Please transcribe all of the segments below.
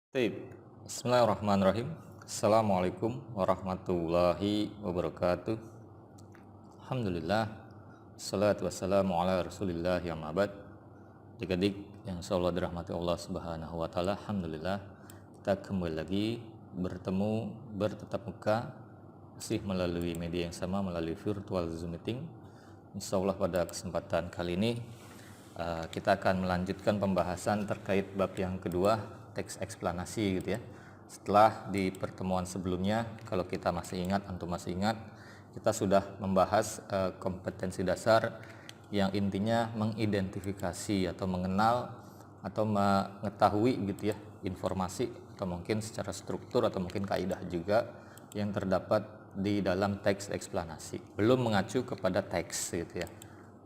Baik, Bismillahirrahmanirrahim. Assalamualaikum warahmatullahi wabarakatuh. Alhamdulillah, salatu wassalamu ala rasulillah yang ma'bad. Adik-adik yang insyaallah dirahmati Allah subhanahu wa ta'ala, Alhamdulillah kita kembali lagi bertemu bertatap muka masih melalui media yang sama, melalui virtual Zoom meeting. Insyaallah pada kesempatan kali ini kita akan melanjutkan pembahasan terkait bab yang kedua, teks eksplanasi gitu ya. Setelah di pertemuan sebelumnya, kalau kita masih ingat, antum masih ingat, kita sudah membahas kompetensi dasar yang intinya mengidentifikasi atau mengenal atau mengetahui gitu ya informasi atau mungkin secara struktur atau mungkin kaidah juga yang terdapat di dalam teks eksplanasi, belum mengacu kepada teks gitu ya.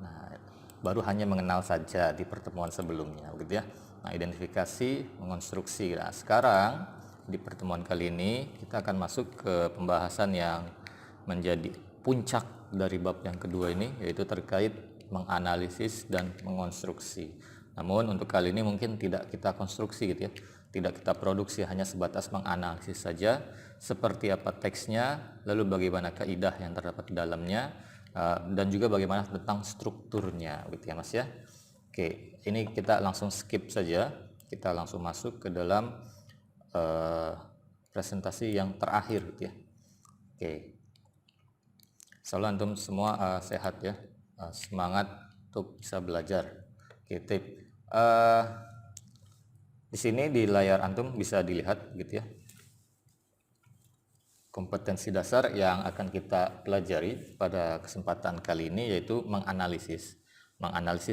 Nah, baru hanya mengenal saja di pertemuan sebelumnya gitu ya. Nah, identifikasi, mengonstruksi. Nah, sekarang di pertemuan kali ini kita akan masuk ke pembahasan yang menjadi puncak dari bab yang kedua ini, yaitu terkait menganalisis dan mengonstruksi. Namun untuk kali ini mungkin tidak kita konstruksi gitu ya, tidak kita produksi, hanya sebatas menganalisis saja seperti apa teksnya, lalu bagaimana kaidah yang terdapat di dalamnya, dan juga bagaimana tentang strukturnya gitu ya Mas ya. Oke, ini kita langsung skip saja, kita langsung masuk ke dalam presentasi yang terakhir gitu ya. Oke, insyaallah antum semua sehat ya, semangat untuk bisa belajar. Oke, tip di sini di layar antum bisa dilihat gitu ya, kompetensi dasar yang akan kita pelajari pada kesempatan kali ini yaitu menganalisis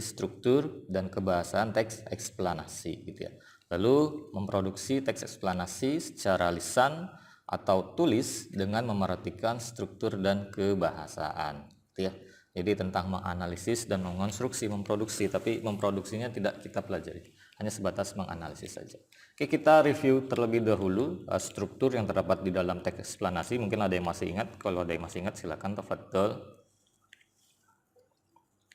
struktur dan kebahasaan teks eksplanasi gitu ya. Lalu memproduksi teks eksplanasi secara lisan atau tulis dengan memerhatikan struktur dan kebahasaan gitu ya. Jadi tentang menganalisis dan mengonstruksi, memproduksi, tapi memproduksinya tidak kita pelajari, hanya sebatas menganalisis saja. Oke, kita review terlebih dahulu struktur yang terdapat di dalam teks eksplanasi. Mungkin ada yang masih ingat, kalau ada yang masih ingat silakan tafadhol.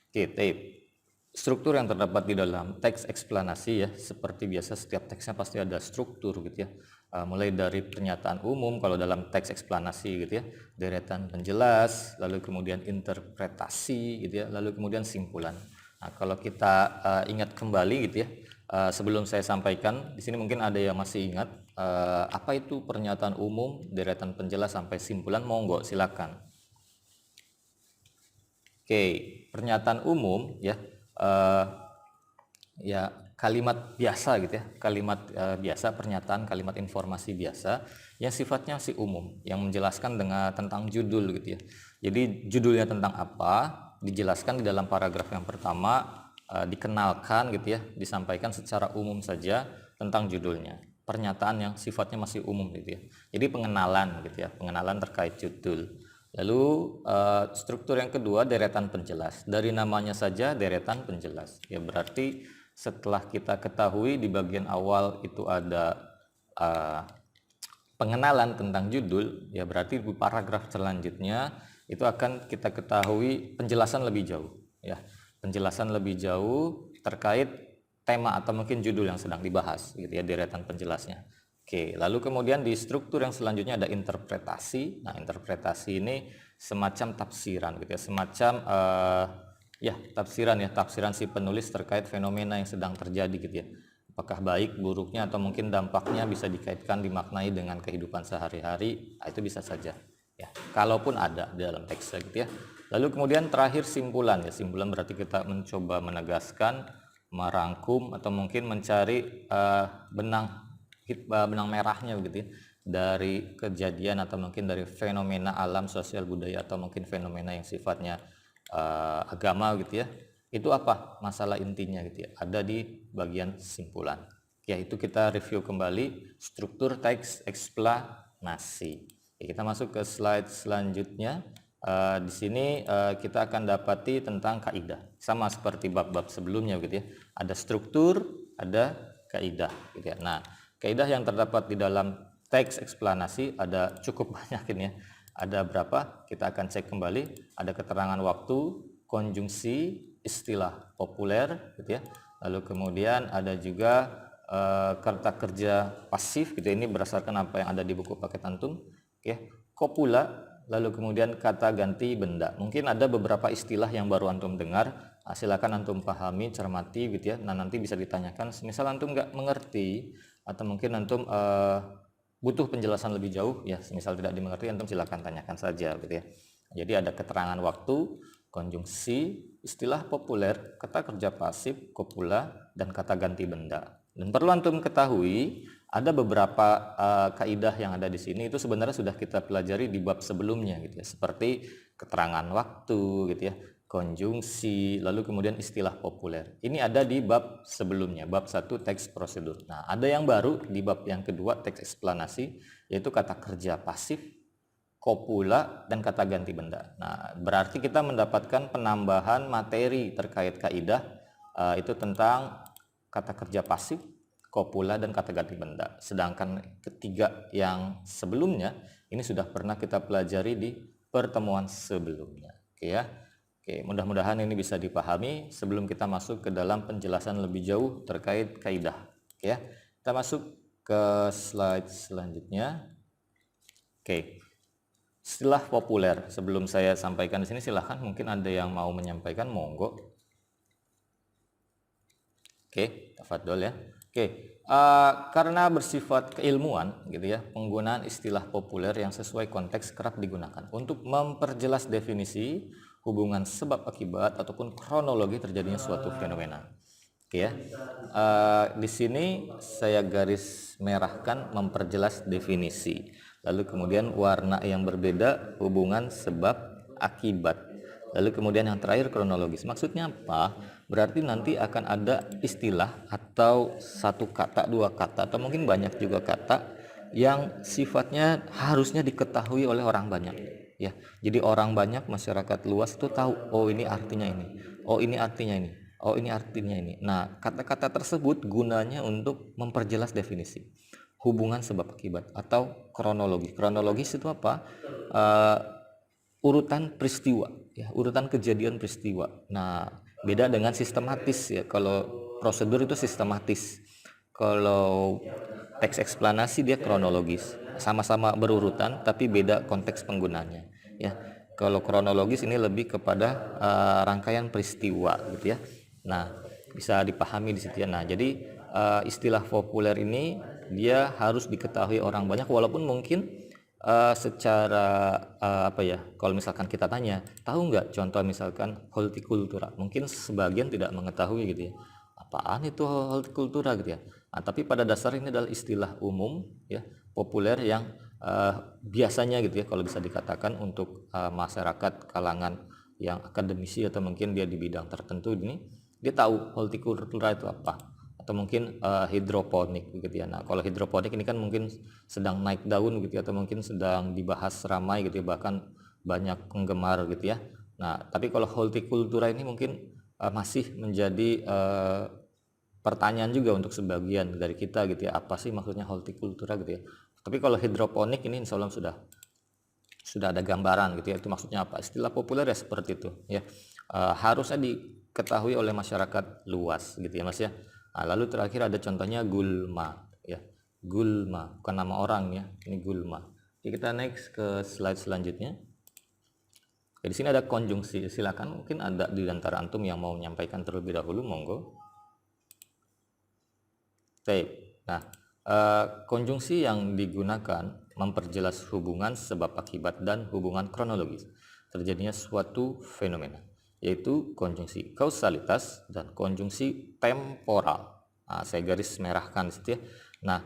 Oke, tape. Struktur yang terdapat di dalam teks eksplanasi ya, seperti biasa setiap teksnya pasti ada struktur gitu ya. Mulai dari pernyataan umum kalau dalam teks eksplanasi gitu ya, deretan penjelas, lalu kemudian interpretasi gitu ya, lalu kemudian simpulan. Nah, kalau kita ingat kembali gitu ya, sebelum saya sampaikan di sini mungkin ada yang masih ingat apa itu pernyataan umum, deretan penjelas sampai simpulan, monggo silakan. Oke, pernyataan umum ya, ya kalimat biasa gitu ya, kalimat biasa, pernyataan, kalimat informasi biasa yang sifatnya masih umum, yang menjelaskan tentang judul gitu ya. Jadi judulnya tentang apa dijelaskan di dalam paragraf yang pertama, dikenalkan gitu ya, disampaikan secara umum saja tentang judulnya. Pernyataan yang sifatnya masih umum gitu ya. Jadi pengenalan gitu ya, pengenalan terkait judul. Lalu struktur yang kedua, deretan penjelas. Dari namanya saja deretan penjelas. Ya berarti setelah kita ketahui di bagian awal itu ada pengenalan tentang judul, ya berarti di paragraf selanjutnya itu akan kita ketahui penjelasan lebih jauh ya. Penjelasan lebih jauh terkait tema atau mungkin judul yang sedang dibahas gitu ya, deretan penjelasnya. Oke, lalu kemudian di struktur yang selanjutnya ada interpretasi. Nah, interpretasi ini semacam tafsiran gitu ya, semacam tafsiran si penulis terkait fenomena yang sedang terjadi gitu ya. Apakah baik, buruknya, atau mungkin dampaknya bisa dikaitkan, dimaknai dengan kehidupan sehari-hari, itu bisa saja ya, kalaupun ada di dalam teks gitu ya. Lalu kemudian terakhir simpulan ya, simpulan berarti kita mencoba menegaskan, merangkum, atau mungkin mencari benang merahnya begitu ya, dari kejadian atau mungkin dari fenomena alam, sosial, budaya, atau mungkin fenomena yang sifatnya agama gitu ya. Itu apa masalah intinya gitu ya, ada di bagian simpulan. Ya, itu kita review kembali struktur teks eksplanasi. Ya, kita masuk ke slide selanjutnya. Di sini kita akan dapati tentang kaidah, sama seperti bab-bab sebelumnya gitu ya. Ada struktur, ada kaidah gitu ya. Nah, kaidah yang terdapat di dalam teks eksplanasi ada cukup banyak ini ya. Ada berapa? Kita akan cek kembali. Ada keterangan waktu, konjungsi, istilah populer gitu ya. Lalu kemudian ada juga kata kerja pasif gitu. Ini berdasarkan apa yang ada di buku paket antum, ya. Copula, lalu kemudian kata ganti benda. Mungkin ada beberapa istilah yang baru antum dengar, silakan antum pahami, cermati gitu ya. Nah, nanti bisa ditanyakan, misal antum nggak mengerti atau mungkin antum butuh penjelasan lebih jauh, ya, misal tidak dimengerti, antum silakan tanyakan saja gitu ya. Jadi ada keterangan waktu, konjungsi, istilah populer, kata kerja pasif, copula, dan kata ganti benda. Dan perlu antum ketahui, ada beberapa kaidah yang ada di sini itu sebenarnya sudah kita pelajari di bab sebelumnya gitu ya, seperti keterangan waktu gitu ya, konjungsi, lalu kemudian istilah populer. Ini ada di bab sebelumnya, bab 1 teks prosedur. Nah, ada yang baru di bab yang kedua teks eksplanasi, yaitu kata kerja pasif, copula, dan kata ganti benda. Nah, berarti kita mendapatkan penambahan materi terkait kaidah itu tentang kata kerja pasif, copula, dan kata ganti benda. Sedangkan ketiga yang sebelumnya ini sudah pernah kita pelajari di pertemuan sebelumnya. Oke ya. Oke, mudah-mudahan ini bisa dipahami sebelum kita masuk ke dalam penjelasan lebih jauh terkait kaidah. Oke ya. Kita masuk ke slide selanjutnya. Oke. Istilah populer. Sebelum saya sampaikan di sini, silahkan mungkin ada yang mau menyampaikan, monggo. Oke, tafadhol ya. Oke, karena bersifat keilmuan gitu ya, penggunaan istilah populer yang sesuai konteks kerap digunakan untuk memperjelas definisi, hubungan sebab akibat ataupun kronologi terjadinya suatu fenomena. Oke ya. Di sini saya garis merahkan memperjelas definisi. Lalu kemudian warna yang berbeda hubungan sebab akibat. Lalu kemudian yang terakhir kronologis. Maksudnya apa? Berarti nanti akan ada istilah atau satu kata, dua kata, atau mungkin banyak juga kata yang sifatnya harusnya diketahui oleh orang banyak. Ya, jadi orang banyak, masyarakat luas itu tahu, oh ini artinya ini, oh ini artinya ini, oh ini artinya ini. Nah, kata-kata tersebut gunanya untuk memperjelas definisi, hubungan sebab akibat atau kronologi. Kronologis itu apa? Urutan peristiwa, ya, urutan kejadian peristiwa. Nah, beda dengan sistematis ya. Kalau prosedur itu sistematis. Kalau teks eksplanasi dia kronologis. Sama-sama berurutan tapi beda konteks penggunaannya. Ya, kalau kronologis ini lebih kepada rangkaian peristiwa gitu ya. Nah, bisa dipahami di situ ya. Nah, jadi istilah populer ini dia harus diketahui orang banyak, walaupun mungkin secara apa ya, kalau misalkan kita tanya, tahu nggak contoh misalkan hortikultura, mungkin sebagian tidak mengetahui gitu ya, apaan itu hortikultura gitu ya. Nah, tapi pada dasar ini adalah istilah umum ya, populer yang biasanya gitu ya, kalau bisa dikatakan untuk masyarakat kalangan yang akademisi atau mungkin dia di bidang tertentu ini, dia tahu hortikultura itu apa, atau mungkin hidroponik gitu ya. Nah, kalau hidroponik ini kan mungkin sedang naik daun gitu ya, atau mungkin sedang dibahas ramai gitu ya, bahkan banyak penggemar gitu ya. Nah, tapi kalau hortikultura ini mungkin masih menjadi pertanyaan juga untuk sebagian dari kita gitu ya, apa sih maksudnya hortikultura gitu ya. Tapi kalau hidroponik ini insya Allah sudah ada gambaran gitu ya, itu maksudnya apa. Istilah populer ya seperti itu ya, harusnya diketahui oleh masyarakat luas gitu ya Mas ya. Nah, lalu terakhir ada contohnya gulma ya. Gulma bukan nama orang ya, ini gulma. Oke, kita next ke slide selanjutnya. Oke, di sini ada konjungsi. Silakan, mungkin ada di antara antum yang mau menyampaikan terlebih dahulu, monggo. Oke. Nah, konjungsi yang digunakan memperjelas hubungan sebab akibat dan hubungan kronologis terjadinya suatu fenomena, yaitu konjungsi kausalitas dan konjungsi temporal. Nah, saya garis merahkan di situ ya. Nah,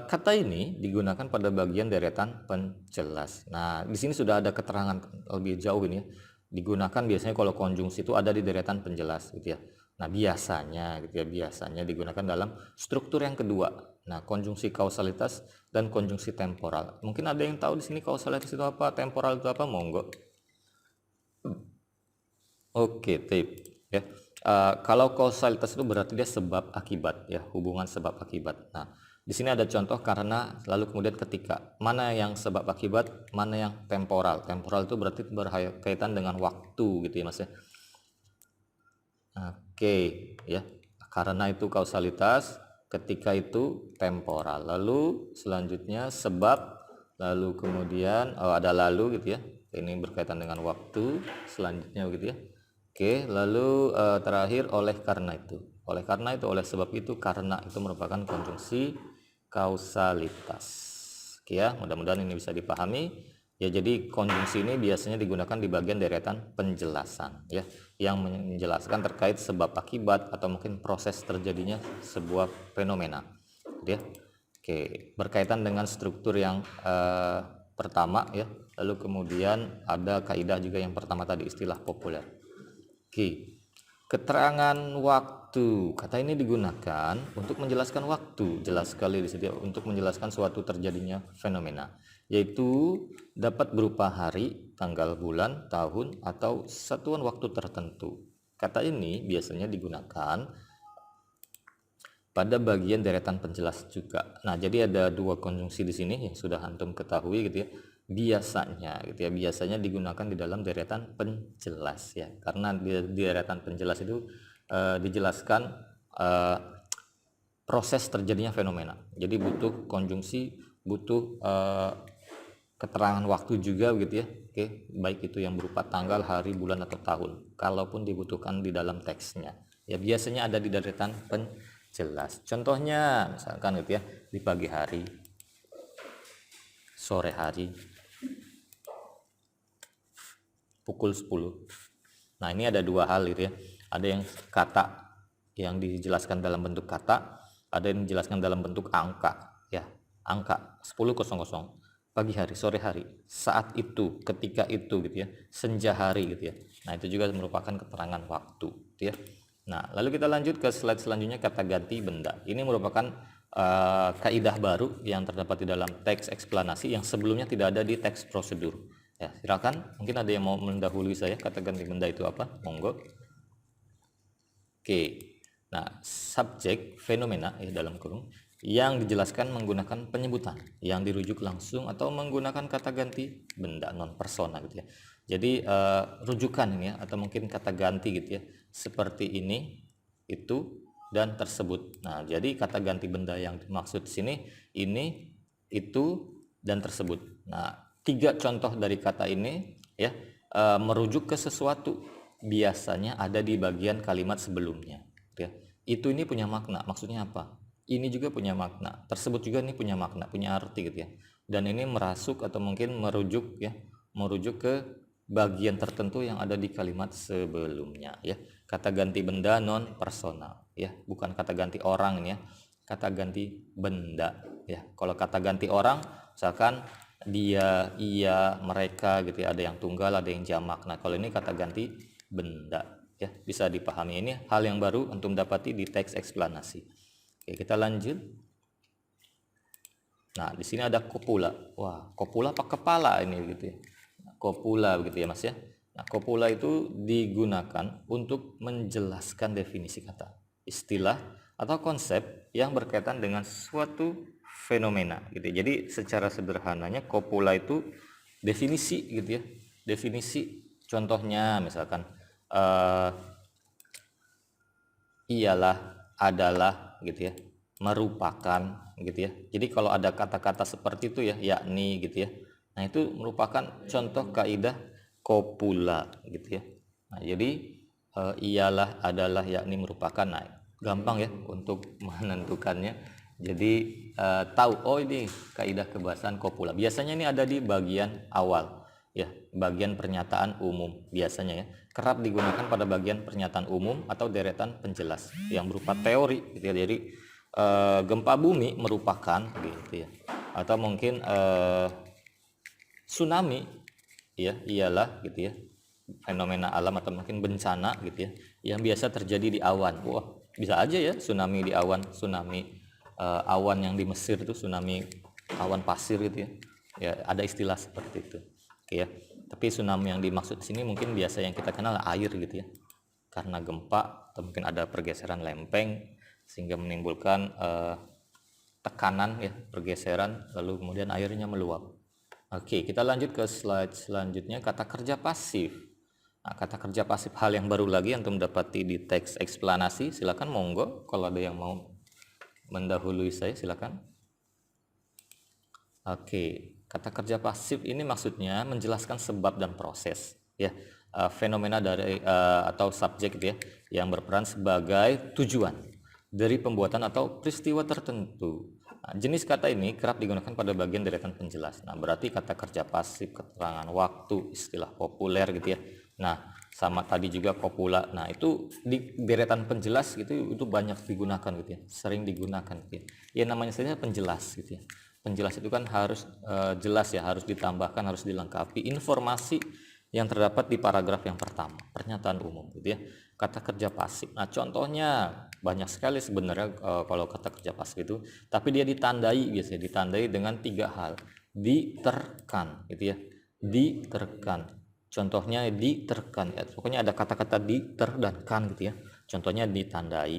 kata ini digunakan pada bagian deretan penjelas. Nah, di sini sudah ada keterangan lebih jauh ini ya. Digunakan biasanya kalau konjungsi itu ada di deretan penjelas gitu ya. Nah, biasanya gitu ya, biasanya digunakan dalam struktur yang kedua. Nah, konjungsi kausalitas dan konjungsi temporal. Mungkin ada yang tahu di sini kausalitas itu apa, temporal itu apa, monggo. Oke, tape ya. Kalau kausalitas itu berarti dia sebab akibat ya, hubungan sebab akibat. Nah, di sini ada contoh karena, lalu kemudian ketika, mana yang sebab akibat, mana yang temporal. Temporal itu berarti berkaitan dengan waktu gitu ya Mas ya. Oke ya, karena itu kausalitas, ketika itu temporal. Lalu selanjutnya sebab, lalu kemudian ada lalu gitu ya. Ini berkaitan dengan waktu, selanjutnya begitu ya. Oke, lalu terakhir oleh karena itu. Oleh karena itu, oleh sebab itu, karena itu merupakan konjungsi kausalitas. Oke ya, mudah-mudahan ini bisa dipahami. Ya, jadi konjungsi ini biasanya digunakan di bagian deretan penjelasan ya, yang menjelaskan terkait sebab akibat atau mungkin proses terjadinya sebuah fenomena. Ya. Oke, berkaitan dengan struktur yang pertama ya. Lalu kemudian ada kaidah juga yang pertama tadi, istilah populer. Oke. Keterangan waktu, kata ini digunakan untuk menjelaskan waktu, jelas sekali di sini untuk menjelaskan suatu terjadinya fenomena, yaitu dapat berupa hari, tanggal, bulan, tahun, atau satuan waktu tertentu. Kata ini biasanya digunakan pada bagian deretan penjelas juga. Nah, jadi ada dua konjungsi di sini yang sudah antum ketahui gitu ya. Biasanya gitu ya, biasanya digunakan di dalam deretan penjelas ya, karena di deretan penjelas itu dijelaskan proses terjadinya fenomena. Jadi butuh konjungsi, butuh keterangan waktu juga gitu ya. Oke, baik itu yang berupa tanggal, hari, bulan, atau tahun, kalaupun dibutuhkan di dalam teksnya ya, biasanya ada di deretan penjelas. Contohnya misalkan gitu ya, di pagi hari, sore hari, pukul 10. Nah, ini ada dua hal gitu ya. Ada yang kata yang dijelaskan dalam bentuk kata, ada yang dijelaskan dalam bentuk angka ya. Angka 10.00, pagi hari, sore hari, saat itu, ketika itu gitu ya, senja hari gitu ya. Nah, itu juga merupakan keterangan waktu gitu ya. Nah, lalu kita lanjut ke slide selanjutnya, kata ganti benda. Ini merupakan kaidah baru yang terdapat di dalam teks eksplanasi yang sebelumnya tidak ada di teks prosedur. Ya, silakan, mungkin ada yang mau mendahului saya, kata ganti benda itu apa? Monggo. Oke. Nah, subjek fenomena ya dalam kurung yang dijelaskan menggunakan penyebutan yang dirujuk langsung atau menggunakan kata ganti benda non persona gitu ya. Jadi rujukan ini ya, atau mungkin kata ganti gitu ya, seperti ini, itu, dan tersebut. Nah, jadi kata ganti benda yang dimaksud sini ini, itu, dan tersebut. Nah, tiga contoh dari kata ini ya merujuk ke sesuatu, biasanya ada di bagian kalimat sebelumnya ya. Itu ini punya makna, maksudnya apa? Ini juga punya makna, tersebut juga ini punya makna, punya arti gitu ya. Dan ini merasuk atau mungkin merujuk ya, merujuk ke bagian tertentu yang ada di kalimat sebelumnya ya. Kata ganti benda non personal ya, bukan kata ganti orang ini ya, kata ganti benda ya. Kalau kata ganti orang misalkan dia, ia, mereka gitu ya, ada yang tunggal, ada yang jamak. Nah, kalau ini kata ganti benda ya, bisa dipahami. Ini hal yang baru untuk dapati di teks eksplanasi. Oke, kita lanjut. Nah, di sini ada kopula. Wah, kopula apa kepala ini gitu ya. Kopula begitu ya Mas ya. Nah, kopula itu digunakan untuk menjelaskan definisi kata, istilah, atau konsep yang berkaitan dengan suatu fenomena gitu ya. Jadi secara sederhananya kopula itu definisi gitu ya. Definisi, contohnya misalkan ialah, adalah gitu ya, merupakan gitu ya. Jadi kalau ada kata-kata seperti itu ya, yakni gitu ya, nah itu merupakan contoh kaidah kopula gitu ya. Nah, jadi ialah, adalah, yakni, merupakan. Nah, gampang ya untuk menentukannya. Jadi tahu, oh ini kaidah kebahasaan kopula. Biasanya ini ada di bagian awal ya, bagian pernyataan umum biasanya ya, kerap digunakan pada bagian pernyataan umum atau deretan penjelas yang berupa teori gitu ya. Jadi gempa bumi merupakan gitu ya, atau mungkin tsunami ya, ialah gitu ya, fenomena alam atau mungkin bencana gitu ya, yang biasa terjadi di awan. Wah, bisa aja ya tsunami di awan, tsunami awan yang di Mesir itu tsunami awan pasir gitu ya. Ya, ada istilah seperti itu. Oke ya. Tapi tsunami yang dimaksud di sini mungkin biasa yang kita kenal air gitu ya. Karena gempa atau mungkin ada pergeseran lempeng sehingga menimbulkan tekanan ya, pergeseran, lalu kemudian airnya meluap. Oke, kita lanjut ke slide selanjutnya, kata kerja pasif. Nah, kata kerja pasif hal yang baru lagi yang mendapati di teks eksplanasi. Silakan monggo kalau ada yang mau mendahului saya, silakan. Oke, kata kerja pasif ini maksudnya menjelaskan sebab dan proses, ya, fenomena dari atau subjek gitu ya, yang berperan sebagai tujuan dari pembuatan atau peristiwa tertentu. Nah, jenis kata ini kerap digunakan pada bagian deretan penjelas. Nah, berarti kata kerja pasif, keterangan waktu, istilah populer gitu ya. Nah, sama tadi juga kopula. Nah, itu di deretan penjelas gitu itu banyak digunakan gitu ya, sering digunakan gitu ya. Ya namanya saja penjelas gitu ya. Penjelas itu kan harus jelas ya, harus ditambahkan, harus dilengkapi informasi yang terdapat di paragraf yang pertama, pernyataan umum gitu ya. Kata kerja pasif. Nah, contohnya banyak sekali sebenarnya kalau kata kerja pasif itu, tapi dia ditandai biasanya ditandai dengan 3 hal. Diterkan gitu ya. Diterkan. Contohnya diterkan ya. Pokoknya ada kata-kata diter dan kan gitu ya. Contohnya ditandai,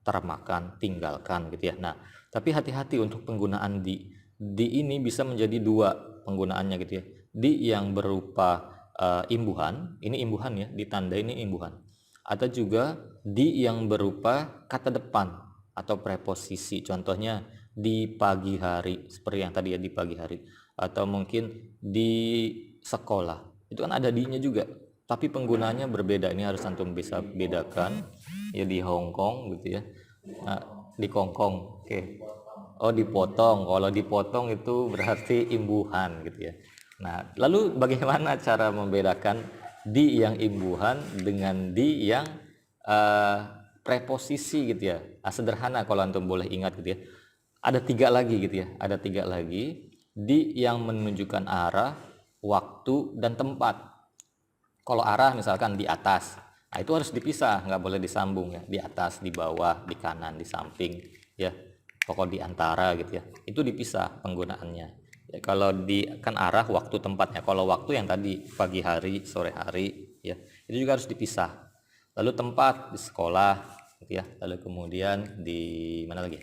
termakan, tinggalkan gitu ya. Nah, tapi hati-hati untuk penggunaan di. Di ini bisa menjadi 2 penggunaannya gitu ya. Di yang berupa imbuhan, ini imbuhan ya, ditandai ini imbuhan. Atau juga di yang berupa kata depan atau preposisi. Contohnya di pagi hari, seperti yang tadi ya, di pagi hari. Atau mungkin di sekolah. Itu kan ada di-nya juga, tapi penggunaannya berbeda. Ini harus antum bisa bedakan ya, di Hong Kong gitu ya. Nah, di Kongkong. Oke. Oh, dipotong. Kalau dipotong itu berarti imbuhan gitu ya. Nah, lalu bagaimana cara membedakan di yang imbuhan dengan di yang preposisi gitu ya. Sederhana kalau antum boleh ingat gitu ya. Ada 3 lagi gitu ya. Ada 3 lagi di yang menunjukkan arah, waktu, dan tempat. Kalau arah misalkan di atas, nah itu harus dipisah, nggak boleh disambung ya. Di atas, di bawah, di kanan, di samping, ya. Pokok di antara gitu ya. Itu dipisah penggunaannya. Ya, kalau di kan arah, waktu, tempatnya. Kalau waktu yang tadi pagi hari, sore hari, ya. Itu juga harus dipisah. Lalu tempat di sekolah, gitu ya. Lalu kemudian di mana lagi?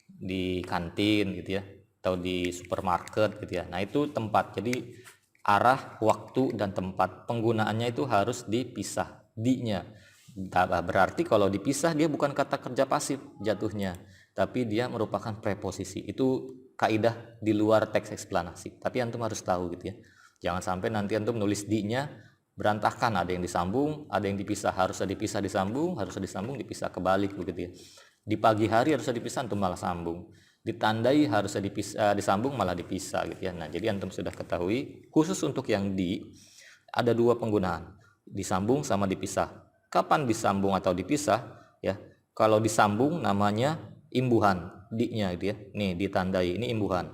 Di kantin gitu ya, atau di supermarket gitu ya. Nah, itu tempat. Jadi arah, waktu, dan tempat penggunaannya itu harus dipisah, di-nya. Berarti kalau dipisah dia bukan kata kerja pasif jatuhnya, tapi dia merupakan preposisi. Itu kaidah di luar teks eksplanasi, tapi antum harus tahu gitu ya. Jangan sampai nanti antum nulis di-nya berantakan, ada yang disambung, ada yang dipisah. Harusnya dipisah disambung, harusnya disambung dipisah, kebalik begitu ya. Di pagi hari harusnya dipisah, antum malah sambung. Ditandai harusnya dipisah, disambung malah dipisah gitu ya. Nah, jadi antum sudah ketahui khusus untuk yang di ada 2 penggunaan, disambung sama dipisah. Kapan disambung atau dipisah ya? Kalau disambung namanya imbuhan, di-nya gitu ya. Nih ditandai, ini imbuhan,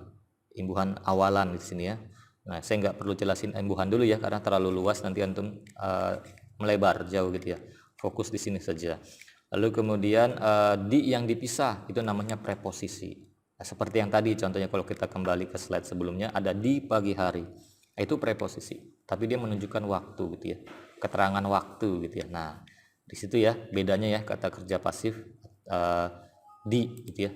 imbuhan awalan di sini ya. Nah, saya nggak perlu jelasin imbuhan dulu ya, karena terlalu luas nanti antum melebar jauh gitu ya. Fokus di sini saja. Lalu kemudian di yang dipisah itu namanya preposisi. Nah, seperti yang tadi contohnya, kalau kita kembali ke slide sebelumnya, ada di pagi hari. Nah, itu preposisi, tapi dia menunjukkan waktu gitu ya, keterangan waktu gitu ya. Nah, di situ ya bedanya ya kata kerja pasif di gitu ya,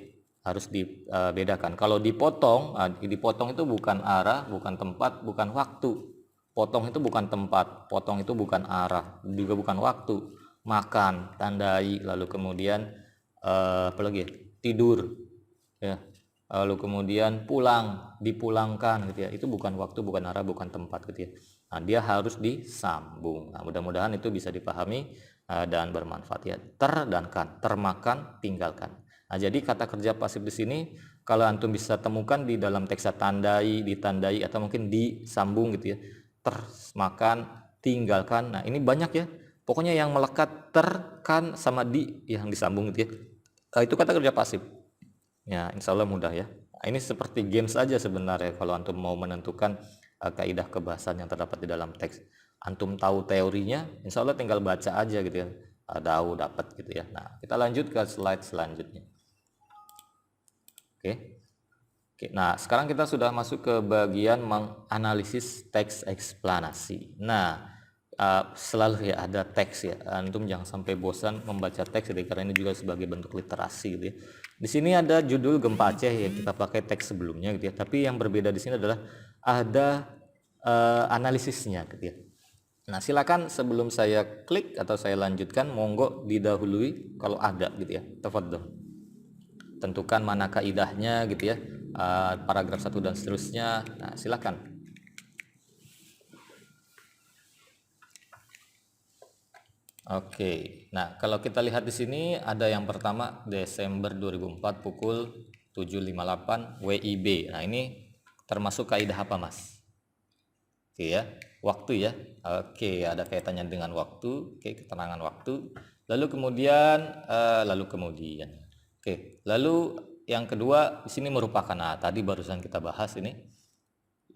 harus dibedakan. Kalau dipotong, dipotong itu bukan arah, bukan tempat, bukan waktu. Potong itu bukan tempat, potong itu bukan arah, juga bukan waktu. Makan, tandai, lalu kemudian apa lagi? Tidur, ya. Lalu kemudian pulang, dipulangkan gitu ya. Itu bukan waktu, bukan arah, bukan tempat gitu ya. Nah, dia harus disambung. Nah, mudah-mudahan itu bisa dipahami dan bermanfaat ya. Ter dan kan, termakan, tinggalkan. Nah, jadi kata kerja pasif di sini kalau antum bisa temukan di dalam teks tandai, ditandai, atau mungkin disambung gitu ya. Termakan, tinggalkan. Nah, ini banyak ya. Pokoknya yang melekat terkan sama di yang disambung gitu ya. Itu kata kerja pasif. Ya, insya Allah mudah ya. Nah, ini seperti games aja sebenarnya kalau antum mau menentukan kaidah kebahasan yang terdapat di dalam teks. Antum tahu teorinya, insya Allah tinggal baca aja gitu ya. Tahu dapat gitu ya. Nah, kita lanjut ke slide selanjutnya. Oke. Oke, nah sekarang kita sudah masuk ke bagian menganalisis teks eksplanasi. Nah, selalu ya ada teks ya, antum jangan sampai bosan membaca teks, karena ini juga sebagai bentuk literasi gitu ya. Di sini ada judul Gempa Aceh yang kita pakai teks sebelumnya gitu ya, tapi yang berbeda di sini adalah ada analisisnya gitu ya. Nah, silakan sebelum saya klik atau saya lanjutkan, monggo didahului kalau ada gitu ya. Tafadhol. tentukan mana kaidahnya gitu ya, paragraf 1 dan seterusnya. Nah, silakan. Oke, nah kalau kita lihat di sini ada yang pertama Desember 2004 pukul 7.58 WIB. Nah ini termasuk kaidah apa mas? Oke ya, waktu ya. Oke, ada kaitannya dengan waktu. Oke, keterangan waktu. Lalu kemudian, Oke, lalu yang kedua di sini merupakan, nah tadi barusan kita bahas ini,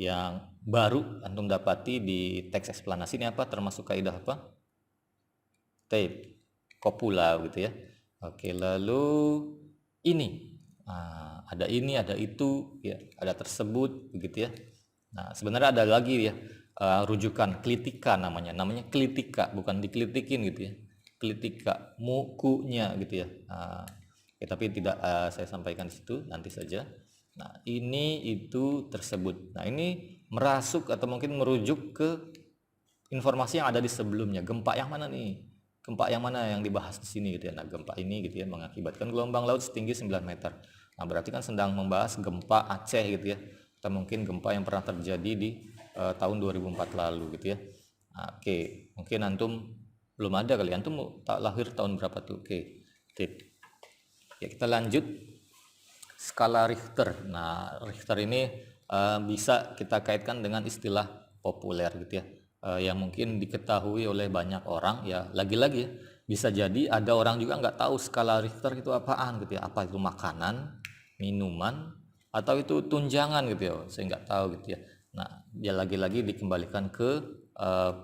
yang baru antum dapati di teks eksplanasi ini apa? Termasuk kaidah apa? Tape kopula gitu ya. Oke, lalu ini, ada ini, ada itu ya, ada tersebut begitu ya. Nah sebenarnya ada lagi ya, rujukan klitika, namanya klitika, bukan dikelitikin gitu ya, klitika mukunya gitu ya. Ya, tapi tidak saya sampaikan di situ, nanti saja. Nah ini, itu, tersebut. Nah ini merasuk atau mungkin merujuk ke informasi yang ada di sebelumnya. Gempa yang mana nih? Gempa yang mana yang dibahas di sini gitu ya. Nah, gempa ini gitu ya mengakibatkan gelombang laut setinggi 9 meter. Nah, berarti kan sedang membahas gempa Aceh gitu ya. Atau mungkin gempa yang pernah terjadi di tahun 2004 lalu gitu ya. Nah, oke, mungkin antum belum ada kali. Antum tak lahir tahun berapa tuh? Oke. Tip. Ya, kita lanjut. Skala Richter. Nah, Richter ini bisa kita kaitkan dengan istilah populer gitu ya, yang mungkin diketahui oleh banyak orang ya. Lagi-lagi ya, bisa jadi ada orang juga nggak tahu skala Richter itu apaan gitu ya, apa itu makanan, minuman, atau itu tunjangan gitu ya, saya nggak tahu gitu ya. Nah ya lagi-lagi dikembalikan ke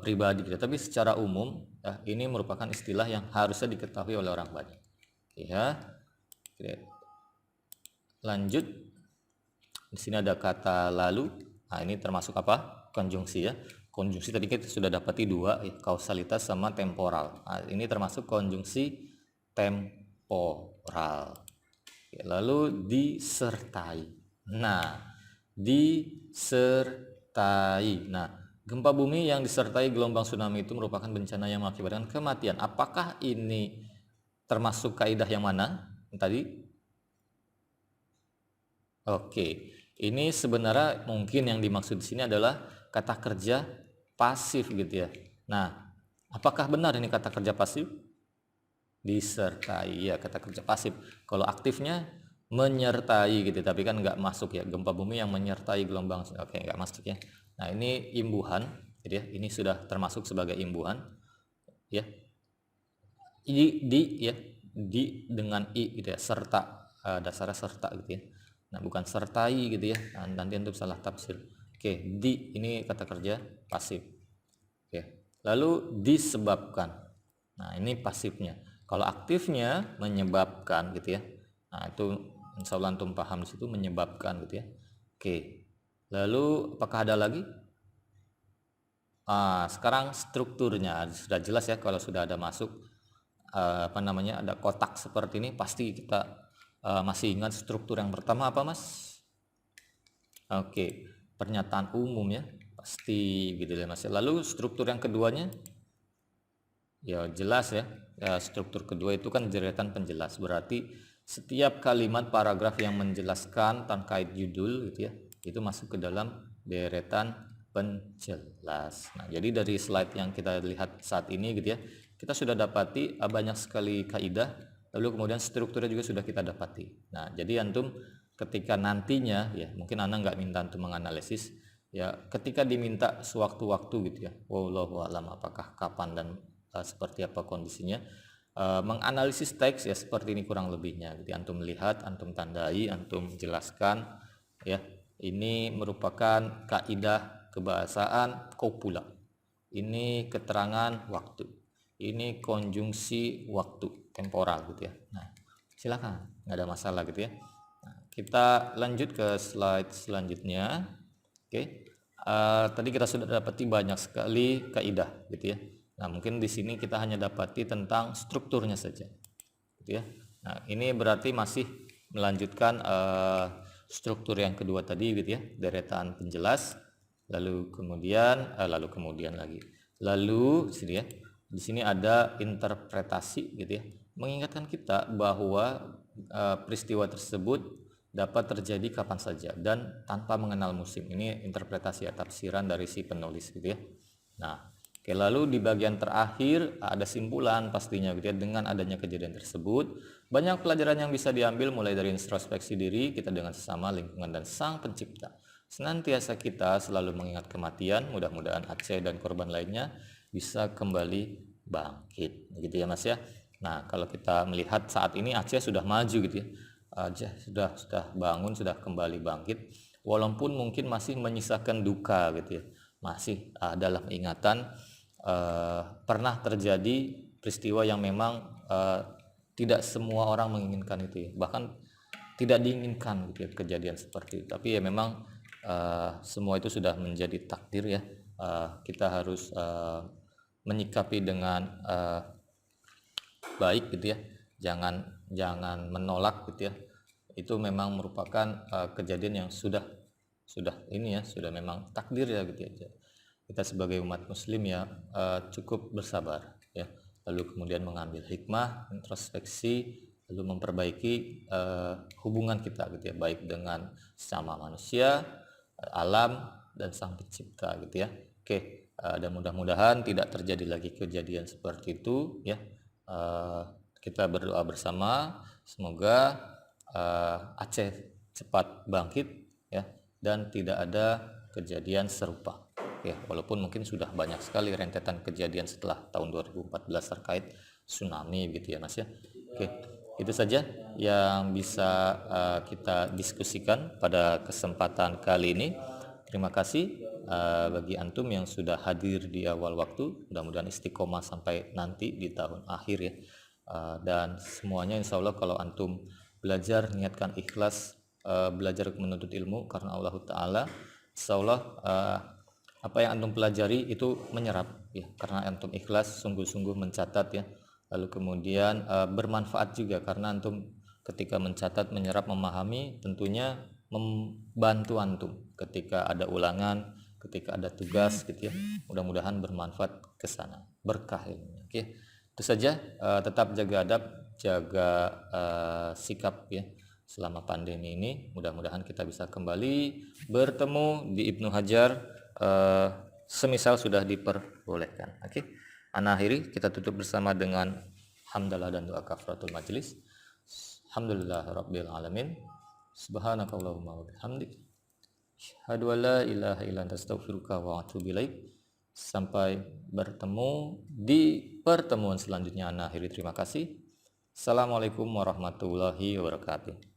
pribadi gitu, tapi secara umum ya, ini merupakan istilah yang harusnya diketahui oleh orang banyak ya. Oke, lanjut. Di sini ada kata lalu. Nah ini termasuk apa? Konjungsi ya. Konjungsi tadi kita sudah dapati dua ya, kausalitas sama temporal. Nah, ini termasuk konjungsi temporal. Oke, lalu disertai. Nah, disertai. Nah, gempa bumi yang disertai gelombang tsunami itu merupakan bencana yang mengakibatkan kematian. Apakah ini termasuk kaidah yang mana? Tadi? Oke, ini sebenarnya mungkin yang dimaksud di sini adalah kata kerja pasif gitu ya. Nah, apakah benar ini kata kerja pasif? Disertai ya, kata kerja pasif. Kalau aktifnya menyertai gitu, tapi kan nggak masuk ya, gempa bumi yang menyertai gelombang. Oke, nggak masuk ya. Nah ini imbuhan gitu ya, ini sudah termasuk sebagai imbuhan ya. Di ya, di dengan i gitu ya, serta, dasarnya serta gitu ya. Nah bukan sertai gitu ya, nah, nanti untuk salah tafsir. Oke, di ini kata kerja pasif. Oke, lalu disebabkan. Nah ini pasifnya. Kalau aktifnya menyebabkan gitu ya. Nah itu insya Allah antum paham di situ, menyebabkan gitu ya. Oke, lalu apakah ada lagi? Sekarang strukturnya sudah jelas ya. Kalau sudah ada masuk ada kotak seperti ini, pasti kita masih ingat struktur yang pertama apa mas? Oke, pernyataan umum ya, pasti gitu ya mas. Lalu struktur yang keduanya ya jelas ya, struktur kedua itu kan deretan penjelas, berarti setiap kalimat paragraf yang menjelaskan terkait judul gitu ya, itu masuk ke dalam deretan penjelas. Nah jadi dari slide yang kita lihat saat ini gitu ya, kita sudah dapati banyak sekali kaidah, lalu kemudian strukturnya juga sudah kita dapati. Nah jadi antum ketika nantinya ya, mungkin anda nggak minta antum menganalisis ya, ketika diminta sewaktu-waktu gitu ya, wallahu alam apakah kapan dan seperti apa kondisinya, menganalisis teks ya seperti ini kurang lebihnya. Jadi antum lihat, antum tandai, antum jelaskan ya, ini merupakan kaidah kebahasaan kopula, ini keterangan waktu, ini konjungsi waktu temporal gitu ya. Nah silakan, nggak ada masalah gitu ya. Nah, kita lanjut ke slide selanjutnya. Oke, tadi kita sudah dapati banyak sekali kaidah gitu ya. Nah mungkin di sini kita hanya dapati tentang strukturnya saja gitu ya. Nah ini berarti masih melanjutkan struktur yang kedua tadi gitu ya, deretan penjelas, lalu kemudian sini ya, di sini ada interpretasi gitu ya, mengingatkan kita bahwa peristiwa tersebut dapat terjadi kapan saja dan tanpa mengenal musim. Ini interpretasi atau tafsiran dari si penulis gitu ya. Nah, oke, lalu di bagian terakhir ada simpulan pastinya gitu ya. Dengan adanya kejadian tersebut, banyak pelajaran yang bisa diambil mulai dari introspeksi diri kita dengan sesama, lingkungan, dan Sang Pencipta. Senantiasa kita selalu mengingat kematian, mudah-mudahan Aceh dan korban lainnya bisa kembali bangkit gitu ya Mas ya. Nah, kalau kita melihat saat ini Aceh sudah maju gitu ya. Aceh sudah bangun, sudah kembali bangkit, walaupun mungkin masih menyisakan duka gitu ya. Masih dalam ingatan pernah terjadi peristiwa yang memang tidak semua orang menginginkan itu ya. Bahkan tidak diinginkan gitu ya, kejadian seperti itu. Tapi ya memang semua itu sudah menjadi takdir ya. Kita harus menyikapi dengan baik gitu ya. Jangan menolak gitu ya. Itu memang merupakan kejadian yang sudah ini ya, sudah memang takdir ya gitu ya. Kita sebagai umat muslim ya cukup bersabar ya. Lalu kemudian mengambil hikmah, introspeksi, lalu memperbaiki hubungan kita gitu ya, baik dengan sesama manusia, alam, dan Sang Pencipta gitu ya. Oke, dan mudah-mudahan tidak terjadi lagi kejadian seperti itu ya. Kita berdoa bersama semoga Aceh cepat bangkit ya, dan tidak ada kejadian serupa ya, walaupun mungkin sudah banyak sekali rentetan kejadian setelah tahun 2014 terkait tsunami gitu ya Mas ya. Oke, itu saja yang bisa kita diskusikan pada kesempatan kali ini. Terima kasih bagi antum yang sudah hadir di awal waktu. Mudah-mudahan istiqomah sampai nanti di tahun akhir ya. Dan semuanya insya Allah kalau antum belajar niatkan ikhlas, belajar menuntut ilmu karena Allah Ta'ala, insya Allah apa yang antum pelajari itu menyerap ya, karena antum ikhlas sungguh-sungguh mencatat ya. Lalu kemudian bermanfaat juga karena antum ketika mencatat, menyerap, memahami, tentunya membantu antum ketika ada ulangan, ketika ada tugas gitu ya. Mudah-mudahan bermanfaat ke sana, berkah ilmunya. Oke, itu saja. Tetap jaga adab, jaga sikap ya selama pandemi ini. Mudah-mudahan kita bisa kembali bertemu di Ibnu Hajar semisal sudah diperbolehkan. Oke, ana akhiri, kita tutup bersama dengan hamdalah dan doa kafaratul majelis. Alhamdulillah rabbil alamin. Subhanakallahumma wa bihamdik, asyhadu an la ilaha illa anta astaghfiruka wa atubu ilaik. Sampai bertemu di pertemuan selanjutnya. Ana akhiri, terima kasih. Assalamualaikum warahmatullahi wabarakatuh.